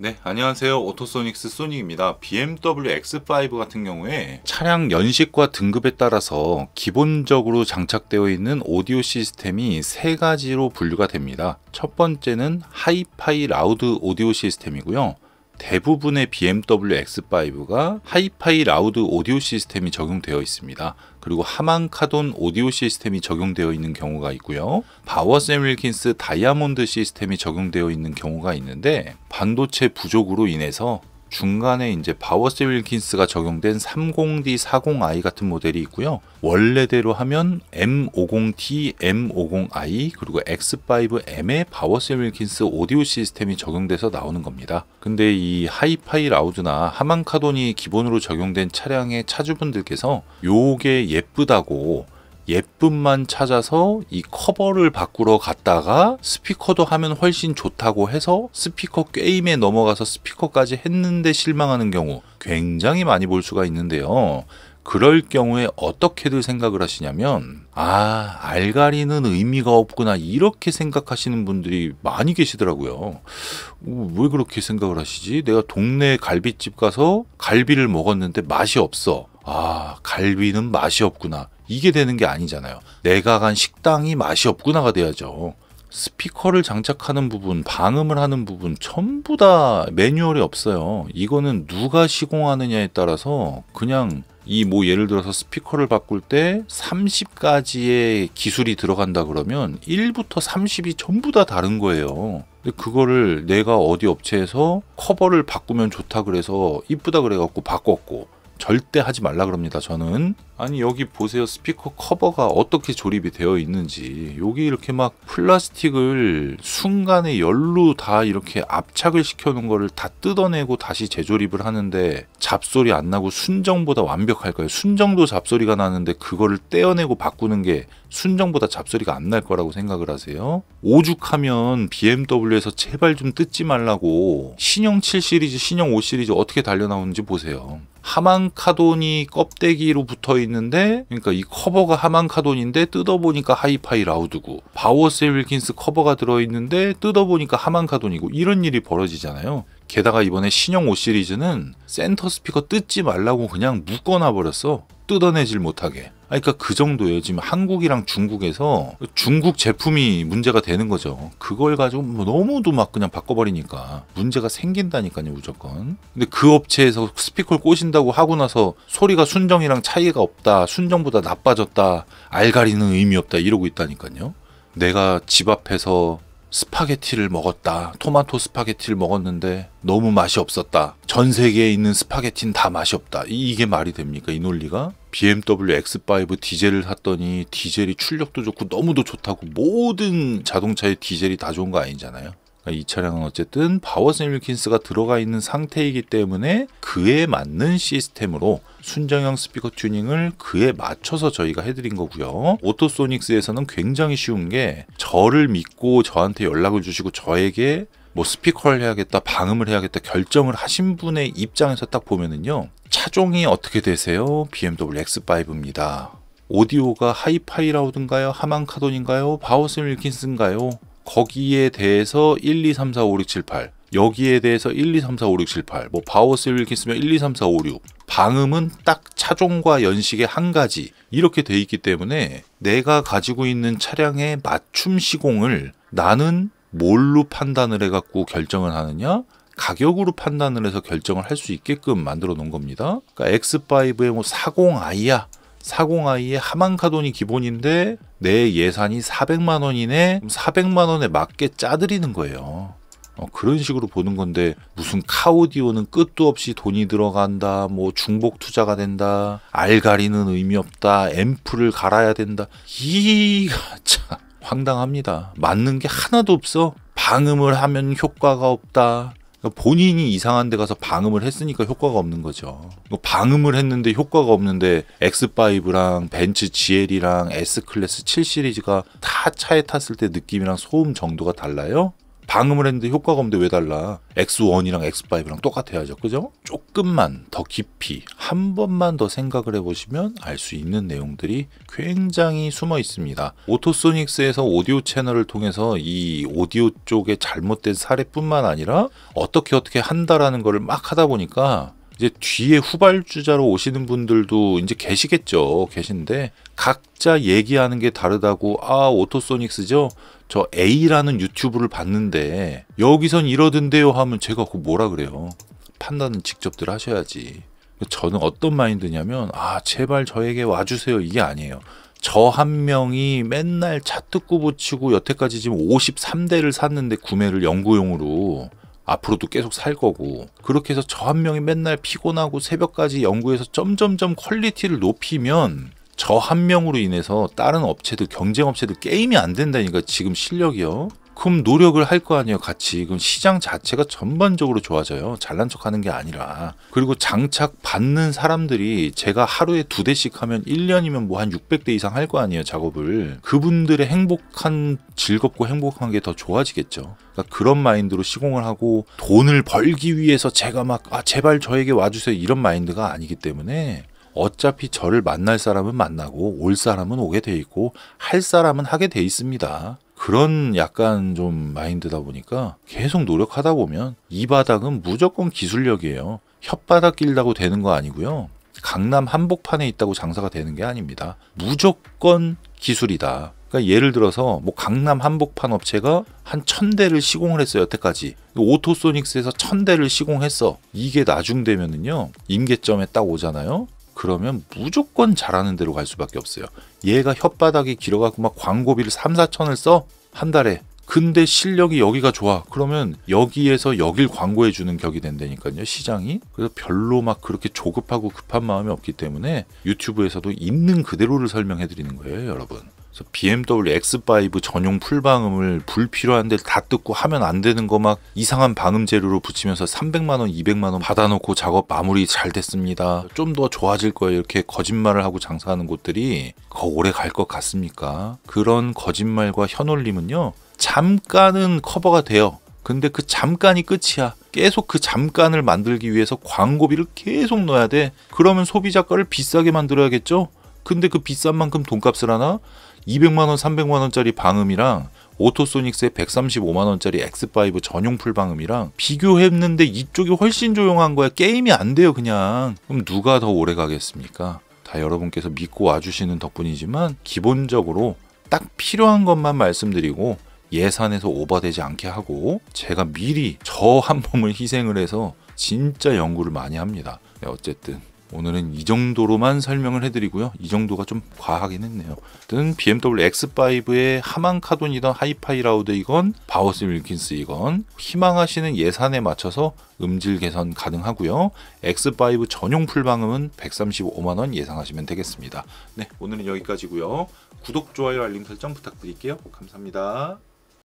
네, 안녕하세요. 오토소닉스 소닉입니다. BMW X5 같은 경우에 차량 연식과 등급에 따라서 기본적으로 장착되어 있는 오디오 시스템이 세 가지로 분류가 됩니다. 첫 번째는 하이파이 라우드 오디오 시스템이고요. 대부분의 BMW X5가 하이파이 라우드 오디오 시스템이 적용되어 있습니다. 그리고 하만카돈 오디오 시스템이 적용되어 있는 경우가 있고요. 바워샘 윌킨스 다이아몬드 시스템이 적용되어 있는 경우가 있는데, 반도체 부족으로 인해서 중간에 이제 바워샘 윌킨스가 적용된 30D, 40i 같은 모델이 있고요. 원래대로 하면 M50T, M50i 그리고 X5M의 바워샘 윌킨스 오디오 시스템이 적용돼서 나오는 겁니다. 근데 이 하이파이 라우드나 하만카돈이 기본으로 적용된 차량의 차주분들께서 요게 예쁘다고 예쁨만 찾아서 이 커버를 바꾸러 갔다가 스피커도 하면 훨씬 좋다고 해서 스피커 게임에 넘어가서 스피커까지 했는데 실망하는 경우 굉장히 많이 볼 수가 있는데요. 그럴 경우에 어떻게들 생각을 하시냐면, 알가리는 의미가 없구나, 이렇게 생각하시는 분들이 많이 계시더라고요. 왜 그렇게 생각을 하시지? 내가 동네 갈비집 가서 갈비를 먹었는데 맛이 없어. 갈비는 맛이 없구나. 이게 되는 게 아니잖아요. 내가 간 식당이 맛이 없구나가 돼야죠. 스피커를 장착하는 부분, 방음을 하는 부분 전부 다 매뉴얼이 없어요. 이거는 누가 시공하느냐에 따라서 그냥 예를 들어서 스피커를 바꿀 때 30가지의 기술이 들어간다 그러면 1부터 30이 전부 다 다른 거예요. 근데 그거를 내가 어디 업체에서 커버를 바꾸면 좋다 그래서 이쁘다 그래갖고 바꿨고, 절대 하지 말라 그럽니다. 저는 여기 보세요. 스피커 커버가 어떻게 조립이 되어 있는지. 여기 이렇게 막 플라스틱을 순간에 열로 다 이렇게 압착을 시켜 놓은 거를 다 뜯어내고 다시 재조립을 하는데 잡소리 안 나고 순정보다 완벽할까요? 순정도 잡소리가 나는데 그거를 떼어내고 바꾸는 게 순정보다 잡소리가 안 날 거라고 생각을 하세요? 오죽하면 BMW에서 제발 좀 뜯지 말라고 신형 7 시리즈, 신형 5 시리즈 어떻게 달려 나오는지 보세요. 하만카돈이 껍데기로 붙어 있는데, 그러니까 이 커버가 하만카돈인데 뜯어보니까 하이파이 라우드고, 바워샘 윌킨스 커버가 들어있는데 뜯어보니까 하만카돈이고, 이런 일이 벌어지잖아요. 게다가 이번에 신형 5 시리즈는 센터 스피커 뜯지 말라고 그냥 묶어놔 버렸어. 뜯어내질 못하게. 그러니까 그 정도예요. 지금 한국이랑 중국에서 중국 제품이 문제가 되는 거죠. 그걸 가지고 너무도 막 그냥 바꿔버리니까 문제가 생긴다니까요, 무조건. 근데 그 업체에서 스피커를 꽂신다고 하고 나서 소리가 순정이랑 차이가 없다, 순정보다 나빠졌다, 알가리는 의미 없다 이러고 있다니까요. 내가 집 앞에서 스파게티를 먹었다. 토마토 스파게티를 먹었는데 너무 맛이 없었다. 전 세계에 있는 스파게티는 다 맛이 없다. 이게 말이 됩니까? 이 논리가? BMW X5 디젤을 샀더니 디젤이 출력도 좋고 너무도 좋다고 모든 자동차의 디젤이 다 좋은 거 아니잖아요. 이 차량은 어쨌든 바워샘 윌킨스가 들어가 있는 상태이기 때문에 그에 맞는 시스템으로 순정형 스피커 튜닝을 그에 맞춰서 저희가 해드린 거고요. 오토소닉스에서는 굉장히 쉬운 게, 저를 믿고 저한테 연락을 주시고 저에게 스피커를 해야겠다, 방음을 해야겠다 결정을 하신 분의 입장에서 딱 보면은요, 차종이 어떻게 되세요? BMW X5입니다. 오디오가 하이파이 라우드인가요? 하만카돈인가요? 바워샘 윌킨스인가요? 거기에 대해서 1, 2, 3, 4, 5, 6, 7, 8, 여기에 대해서 1, 2, 3, 4, 5, 6, 7, 8, 바워샘 윌킨스면 1, 2, 3, 4, 5, 6, 방음은 딱 차종과 연식의 한 가지 이렇게 돼 있기 때문에 내가 가지고 있는 차량의 맞춤 시공을 나는 뭘로 판단을 해갖고 결정을 하느냐? 가격으로 판단을 해서 결정을 할 수 있게끔 만들어 놓은 겁니다. 그러니까 X5의 40i야. 40i에 하만카돈이 기본인데 내 예산이 400만 원이네. 400만 원에 맞게 짜드리는 거예요. 그런 식으로 보는 건데, 무슨 카오디오는 끝도 없이 돈이 들어간다, 중복 투자가 된다, 알가리는 의미 없다, 앰프를 갈아야 된다. 이가 참 황당합니다. 맞는 게 하나도 없어. 방음을 하면 효과가 없다. 본인이 이상한 데 가서 방음을 했으니까 효과가 없는 거죠. 방음을 했는데 효과가 없는데 X5랑 벤츠 GL이랑 S클래스 7 시리즈가 다 차에 탔을 때 느낌이랑 소음 정도가 달라요? 방음을 했는데 효과가 없는데 왜 달라? X1이랑 X5랑 똑같아야죠. 그죠? 조금만 더 깊이 한 번만 더 생각을 해보시면 알 수 있는 내용들이 굉장히 숨어 있습니다. 오토소닉스에서 오디오 채널을 통해서 이 오디오 쪽에 잘못된 사례뿐만 아니라 어떻게 한다라는 거를 막 하다 보니까 이제 뒤에 후발주자로 오시는 분들도 이제 계시겠죠. 계신데 각자 얘기하는 게 다르다고 오토소닉스죠. 저 A라는 유튜브를 봤는데 여기선 이러던데요 하면 제가 그거 뭐라 그래요. 판단은 직접들 하셔야지. 저는 어떤 마인드냐면 제발 저에게 와주세요 이게 아니에요. 저 한 명이 맨날 차 뜯고 붙이고 여태까지 지금 53대를 샀는데 구매를 연구용으로 앞으로도 계속 살 거고 그렇게 해서 저 한 명이 맨날 피곤하고 새벽까지 연구해서 점점점 퀄리티를 높이면 저 한 명으로 인해서 다른 업체들 경쟁 업체들 게임이 안 된다니까 지금 실력이요. 그럼 노력을 할 거 아니에요 같이. 그럼 시장 자체가 전반적으로 좋아져요. 잘난 척하는 게 아니라. 그리고 장착 받는 사람들이 제가 하루에 2대씩 하면 1년이면 뭐 한 600대 이상 할 거 아니에요 작업을. 그분들의 즐겁고 행복한 게 더 좋아지겠죠. 그러니까 그런 마인드로 시공을 하고 돈을 벌기 위해서 제가 막 제발 저에게 와주세요 이런 마인드가 아니기 때문에 어차피 저를 만날 사람은 만나고 올 사람은 오게 돼 있고 할 사람은 하게 돼 있습니다. 그런 약간 좀 마인드다 보니까 계속 노력하다 보면 이 바닥은 무조건 기술력이에요. 혓바닥 길다고 되는 거 아니고요. 강남 한복판에 있다고 장사가 되는 게 아닙니다. 무조건 기술이다. 그러니까 예를 들어서 뭐 강남 한복판 업체가 한 1000대를 시공을 했어요 여태까지. 오토소닉스에서 1000대를 시공했어. 이게 나중되면은요 임계점에 딱 오잖아요. 그러면 무조건 잘하는 대로 갈 수밖에 없어요. 얘가 혓바닥이 길어갖고 막 광고비를 3, 4천을 써? 한 달에. 근데 실력이 여기가 좋아. 그러면 여기에서 여길 광고해주는 격이 된다니까요, 시장이. 그래서 별로 막 그렇게 조급하고 급한 마음이 없기 때문에 유튜브에서도 있는 그대로를 설명해드리는 거예요, 여러분. 그래서 BMW X5 전용 풀방음을 불필요한 데 다 뜯고 하면 안 되는 거 막 이상한 방음 재료로 붙이면서 300만원, 200만원 받아놓고 작업 마무리 잘 됐습니다. 좀 더 좋아질 거예요. 이렇게 거짓말을 하고 장사하는 곳들이 더 오래 갈 것 같습니까? 그런 거짓말과 현올림은요. 잠깐은 커버가 돼요. 근데 그 잠깐이 끝이야. 계속 그 잠깐을 만들기 위해서 광고비를 계속 넣어야 돼. 그러면 소비자 거를 비싸게 만들어야겠죠? 근데 그 비싼 만큼 돈값을 하나? 200만원, 300만원짜리 방음이랑 오토소닉스의 135만원짜리 X5 전용 풀방음이랑 비교했는데 이쪽이 훨씬 조용한 거야. 게임이 안 돼요 그냥. 그럼 누가 더 오래 가겠습니까? 다 여러분께서 믿고 와주시는 덕분이지만 기본적으로 딱 필요한 것만 말씀드리고 예산에서 오버되지 않게 하고 제가 미리 저 한 몸을 희생을 해서 진짜 연구를 많이 합니다. 네, 어쨌든 오늘은 이 정도로만 설명을 해드리고요. 이 정도가 좀 과하긴 했네요. 어쨌든 BMW X5의 하만카돈이던 하이파이 라우드이건 바우스 윌킨스이건 희망하시는 예산에 맞춰서 음질 개선 가능하고요. X5 전용 풀방음은 135만원 예상하시면 되겠습니다. 네, 오늘은 여기까지고요. 구독, 좋아요, 알림 설정 부탁드릴게요. 감사합니다.